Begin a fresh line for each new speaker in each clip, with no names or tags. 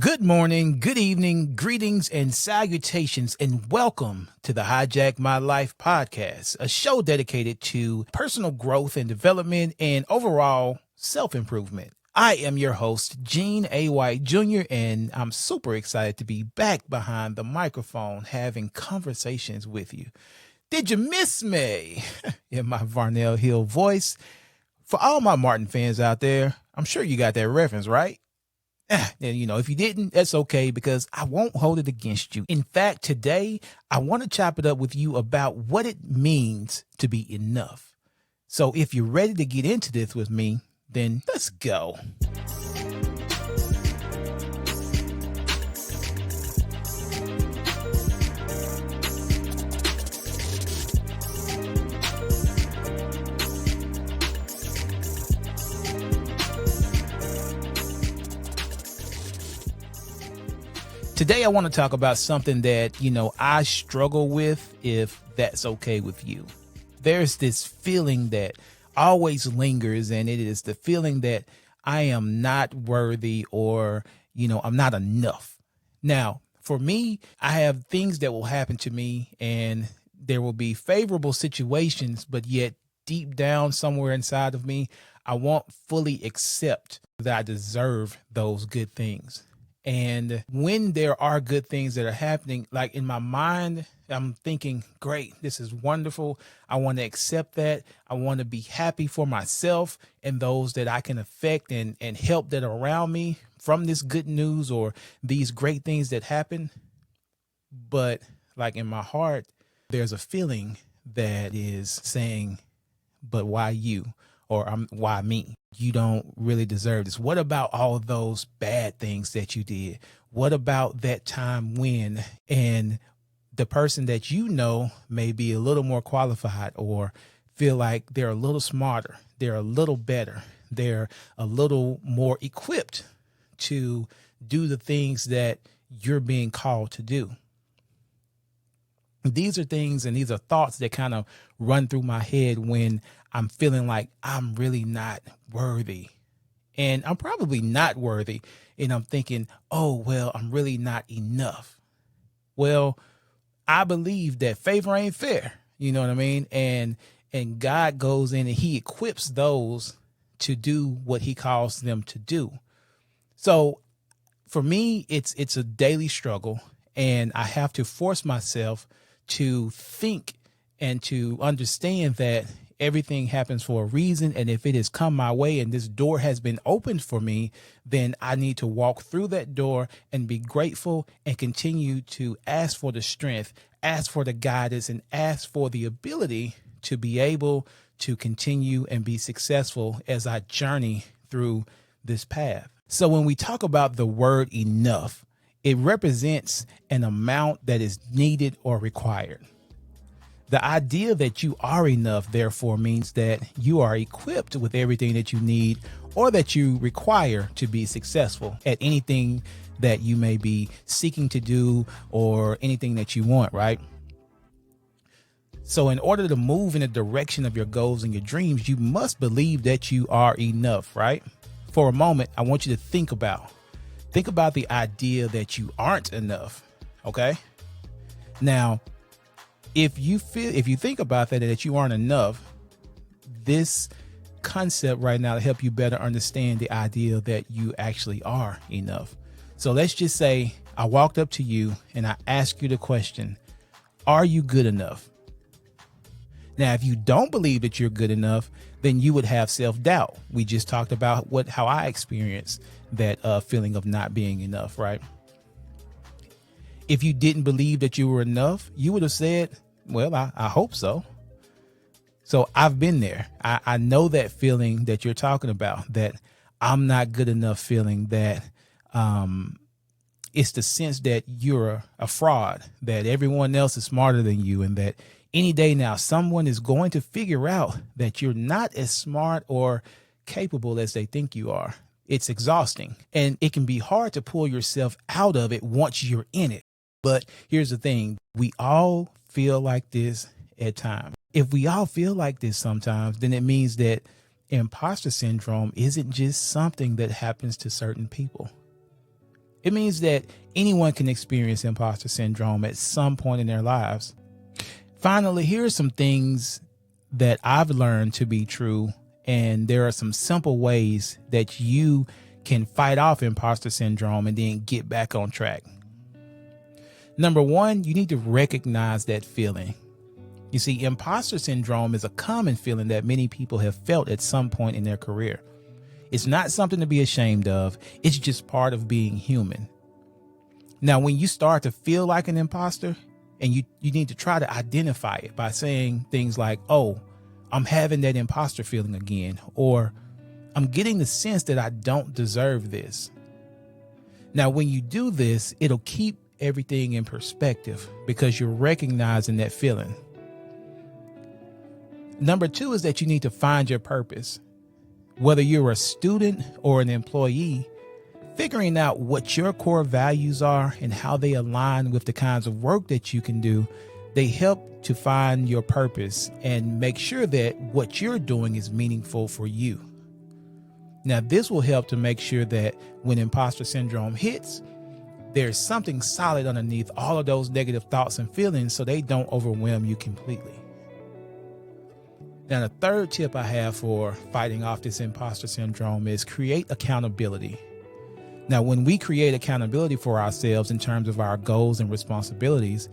Good morning, good evening, greetings and salutations, and welcome to the Hijack My Life podcast, a show dedicated to personal growth and development and overall self-improvement. I am your host, Gene A. White Jr., and I'm super excited to be back behind the microphone having conversations with you. Did you miss me? In my Varnell Hill voice. For all my Martin fans out there, I'm sure you got that reference, right? And if you didn't, that's okay because I won't hold it against you. In fact, today I want to chop it up with you about what it means to be enough. So if you're ready to get into this with me, then let's go. Today, I want to talk about something that, I struggle with, if that's okay with you. There's this feeling that always lingers, and it is the feeling that I am not worthy or, I'm not enough. Now, for me, I have things that will happen to me, and there will be favorable situations, but yet deep down somewhere inside of me, I won't fully accept that I deserve those good things. And when there are good things that are happening, like in my mind, I'm thinking, great, this is wonderful. I want to accept that. I want to be happy for myself and those that I can affect and help that are around me from this good news or these great things that happen. But like in my heart, there's a feeling that is saying, but why you? Or why me? You don't really deserve this. What about all of those bad things that you did? What about that time when, and the person that may be a little more qualified or feel like they're a little smarter, they're a little better, they're a little more equipped to do the things that you're being called to do. These are things and these are thoughts that kind of run through my head when I'm feeling like I'm really not worthy. And I'm probably not worthy. And I'm thinking, oh, well, I'm really not enough. Well, I believe that favor ain't fair. You know what I mean? And God goes in and he equips those to do what he calls them to do. So for me, it's a daily struggle, and I have to force myself to think and to understand that everything happens for a reason. And if it has come my way and this door has been opened for me, then I need to walk through that door and be grateful and continue to ask for the strength, ask for the guidance, and ask for the ability to be able to continue and be successful as I journey through this path. So when we talk about the word enough, it represents an amount that is needed or required. The idea that you are enough, therefore, means that you are equipped with everything that you need or that you require to be successful at anything that you may be seeking to do or anything that you want, right? So in order to move in the direction of your goals and your dreams, you must believe that you are enough, right? For a moment, I want you to think about the idea that you aren't enough. Okay. Now, if you think about that you aren't enough, this concept right now to help you better understand the idea that you actually are enough. So let's just say I walked up to you and I asked you the question, are you good enough? Now, if you don't believe that you're good enough, then you would have self-doubt. We just talked about how I experienced that feeling of not being enough, right? If you didn't believe that you were enough, you would have said, well, I hope so. So I've been there. I know that feeling that you're talking about, that I'm not good enough feeling, that it's the sense that you're a fraud, that everyone else is smarter than you, and that any day now someone is going to figure out that you're not as smart or capable as they think you are. It's exhausting, and it can be hard to pull yourself out of it once you're in it. But here's the thing. We all feel like this at times. If we all feel like this sometimes, then it means that imposter syndrome isn't just something that happens to certain people. It means that anyone can experience imposter syndrome at some point in their lives. Finally, here are some things that I've learned to be true, and there are some simple ways that you can fight off imposter syndrome and then get back on track. Number one, you need to recognize that feeling. You see, imposter syndrome is a common feeling that many people have felt at some point in their career. It's not something to be ashamed of. It's just part of being human. Now, when you start to feel like an imposter, and you need to try to identify it by saying things like, oh, I'm having that imposter feeling again, or I'm getting the sense that I don't deserve this. Now, when you do this, it'll keep everything in perspective because you're recognizing that feeling. Number two is that you need to find your purpose. Whether you're a student or an employee, figuring out what your core values are and how they align with the kinds of work that you can do, they help to find your purpose and make sure that what you're doing is meaningful for you. Now, this will help to make sure that when imposter syndrome hits, there's something solid underneath all of those negative thoughts and feelings so they don't overwhelm you completely. Now, the third tip I have for fighting off this imposter syndrome is create accountability. Now, when we create accountability for ourselves in terms of our goals and responsibilities,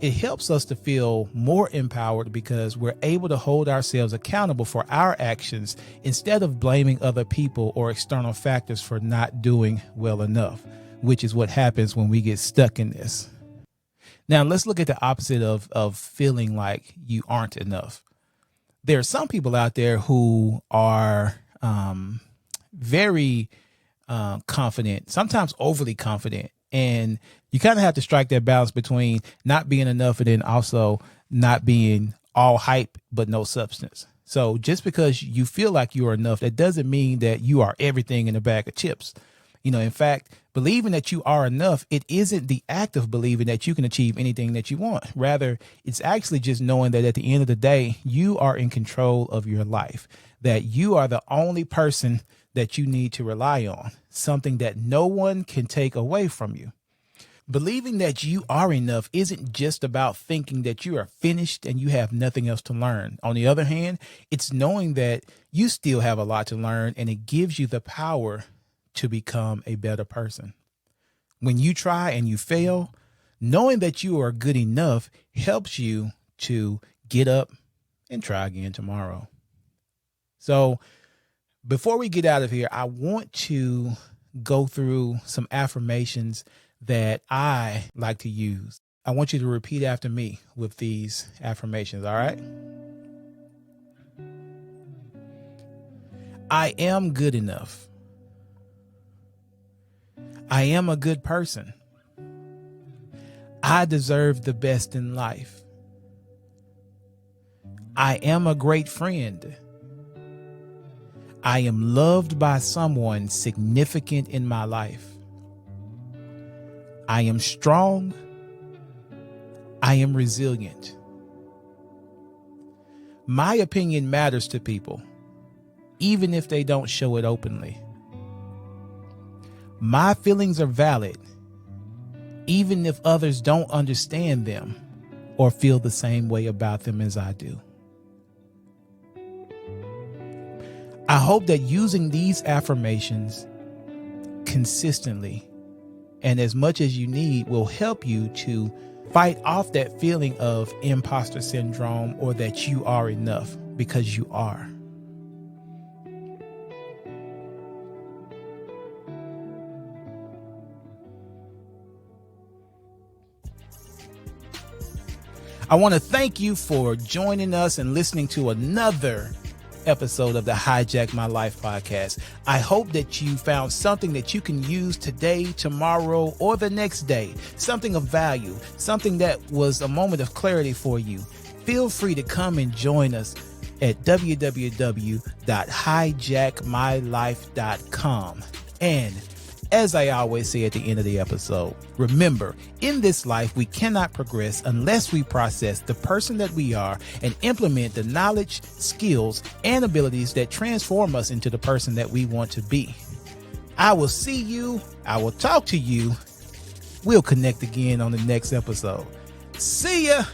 it helps us to feel more empowered because we're able to hold ourselves accountable for our actions instead of blaming other people or external factors for not doing well enough, which is what happens when we get stuck in this. Now, let's look at the opposite of feeling like you aren't enough. There are some people out there who are very confident, sometimes overly confident. And you kind of have to strike that balance between not being enough and then also not being all hype, but no substance. So just because you feel like you are enough, that doesn't mean that you are everything in a bag of chips. In fact, believing that you are enough, it isn't the act of believing that you can achieve anything that you want. Rather, it's actually just knowing that at the end of the day, you are in control of your life, that you are the only person that you need to rely on, something that no one can take away from you. Believing that you are enough isn't just about thinking that you are finished and you have nothing else to learn. On the other hand, it's knowing that you still have a lot to learn, and it gives you the power to become a better person. When you try and you fail, knowing that you are good enough helps you to get up and try again tomorrow. So before we get out of here, I want to go through some affirmations that I like to use. I want you to repeat after me with these affirmations, all right? I am good enough. I am a good person. I deserve the best in life. I am a great friend. I am loved by someone significant in my life. I am strong. I am resilient. My opinion matters to people, even if they don't show it openly. My feelings are valid, even if others don't understand them or feel the same way about them as I do. I hope that using these affirmations consistently and as much as you need will help you to fight off that feeling of imposter syndrome or that you are enough, because you are. I want to thank you for joining us and listening to another episode of the Hijack My Life podcast. I hope that you found something that you can use today, tomorrow, or the next day, something of value, something that was a moment of clarity for you. Feel free to come and join us at www.hijackmylife.com. And as I always say at the end of the episode, remember, in this life, we cannot progress unless we process the person that we are and implement the knowledge, skills, and abilities that transform us into the person that we want to be. I will see you. I will talk to you. We'll connect again on the next episode. See ya.